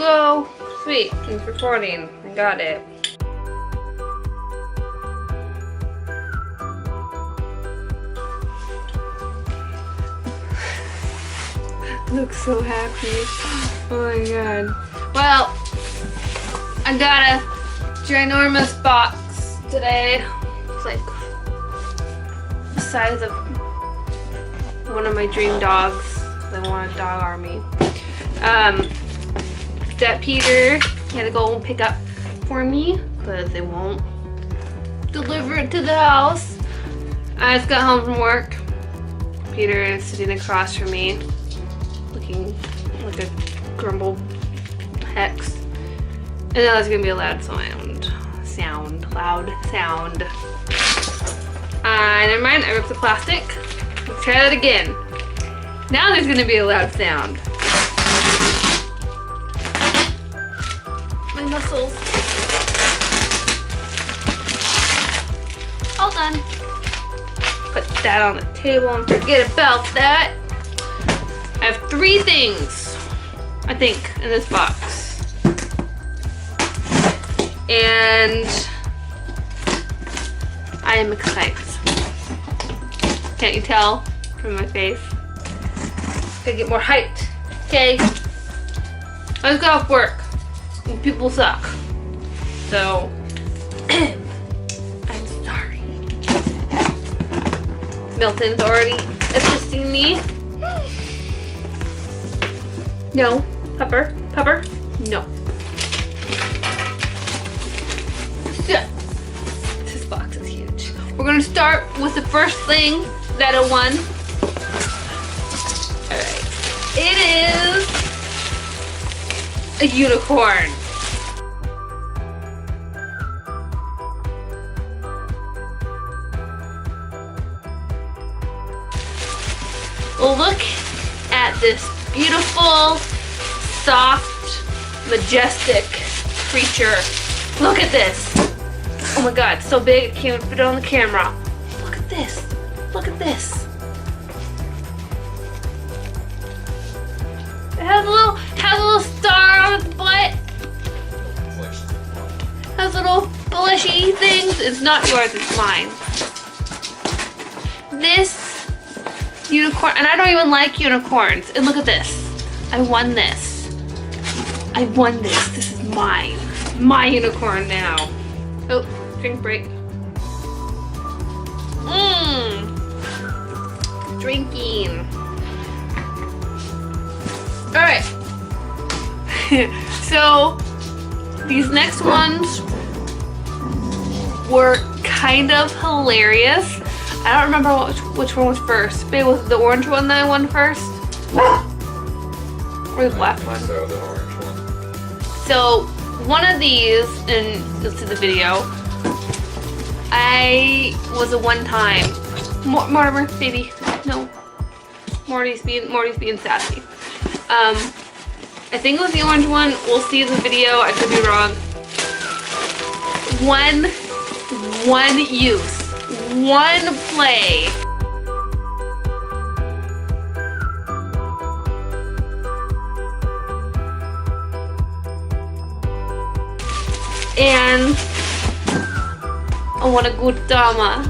go. Sweet, it's recording. I got it. Looks so happy. Oh my god. Well, I got a ginormous box today. It's like the size of one of my dream dogs. I want a dog army. That Peter had to go and pick up for me because they won't deliver it to the house. I just got home from work. Peter is sitting across from me, looking like a grumbled hex. And now there's gonna be a loud sound. Loud sound. Never mind, I ripped the plastic. Let's try that again. Now there's gonna be a loud sound. My muscles. All done. Put that on the table and forget about that. I have 3 things, I think, in this box. And I am excited. Can't you tell from my face? Gotta get more hyped. Okay. Let's go off work. People suck. So, I'm sorry. Milton's already assisting me. No. Pepper. No. This box is huge. We're gonna start with the first thing that I won. Alright. It is a unicorn. Look at this beautiful, soft, majestic creature. Look at this. Oh my god, it's so big I can't even fit it on the camera. Look at this. Look at this. It has a little star on its butt. Has little fleshy things. It's not yours, it's mine. This unicorn, and I don't even like unicorns. And look at this. I won this. This is mine. My unicorn now. Oh, drink break. Drinking. Alright. So, these next ones were kind of hilarious. I don't remember which one was first. Maybe was it the orange one that I won first? Or the black one? So, the orange one. So, one of these, and you'll see the video, I was a one-time... Mortimer, baby. No. Morty's being sassy. I think it was the orange one. We'll see in the video. I could be wrong. One use. One play. And I want a good dama.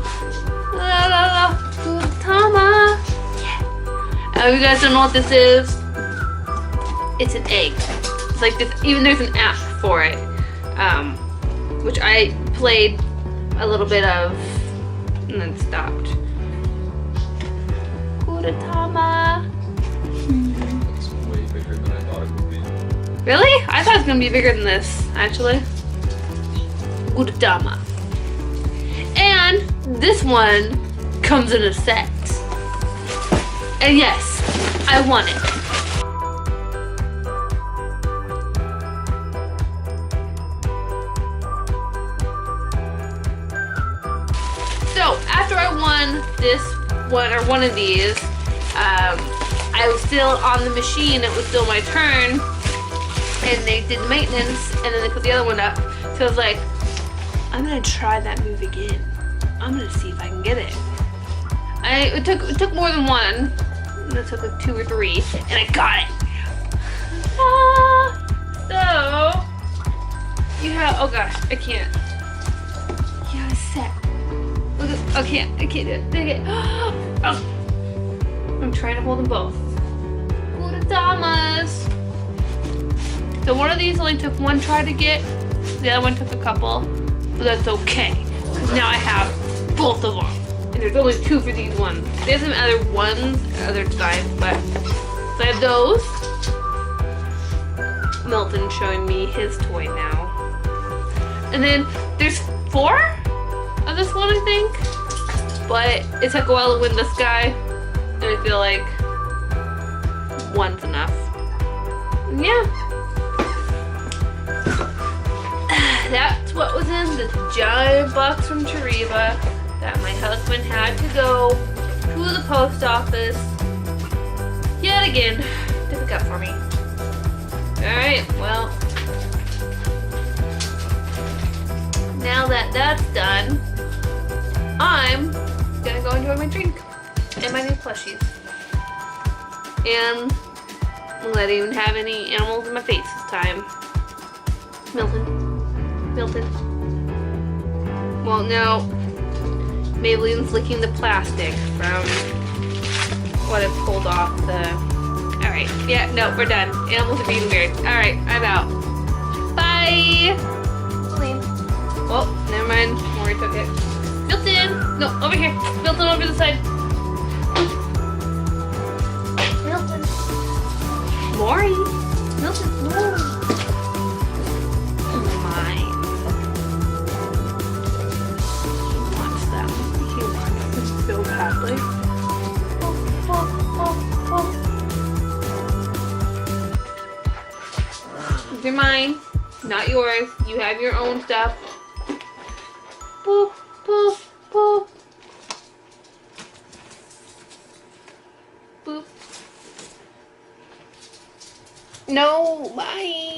La la la, good dama. Yeah. If you guys don't know what this is, it's an egg. It's like this. Even there's an app for it, which I played a little bit of. And then stopped. Kuratama. It's way bigger than I thought it would be. Really? I thought it was gonna be bigger than this, actually. Kuratama. And this one comes in a set. And yes, I won it. So after I won this one, or one of these, I was still on the machine. It was still my turn, and they did maintenance, and then they put the other one up. So I was like, I'm gonna try that move again. I'm gonna see if I can get it. It took more than one. It took like 2 or 3, and I got it. So Oh gosh, I can't. Yeah, it's set. Look at, I can't do it. Okay. Oh. I'm trying to hold them both. Gudatamas. So one of these only took one try to get. The other one took a couple. But that's okay. Because now I have both of them. And there's only two for these ones. There's some other ones, other designs, but so I have those. Milton's showing me his toy now. And then there's 4 of this one, I think. But it took a while to win this guy. And I feel like one's enough. And yeah. That's what was in this giant box from Toreba that my husband had to go to the post office yet again to pick up for me. Alright, well, now that that's done, I'm gonna go enjoy my drink and my new plushies. And I didn't even have any animals in my face this time. Milton. Well, no. Maybelline's licking the plastic from what I pulled off the... Alright, yeah, no, we're done. Animals are being weird. Alright, I'm out. Bye! Oh, never mind. Maury took it. Milton! No, over here. Milton, over the side. Milton. Maury. Milton, no. So badly. These are mine, not yours. You have your own stuff. Boop, boop, boop. Boop. No, bye.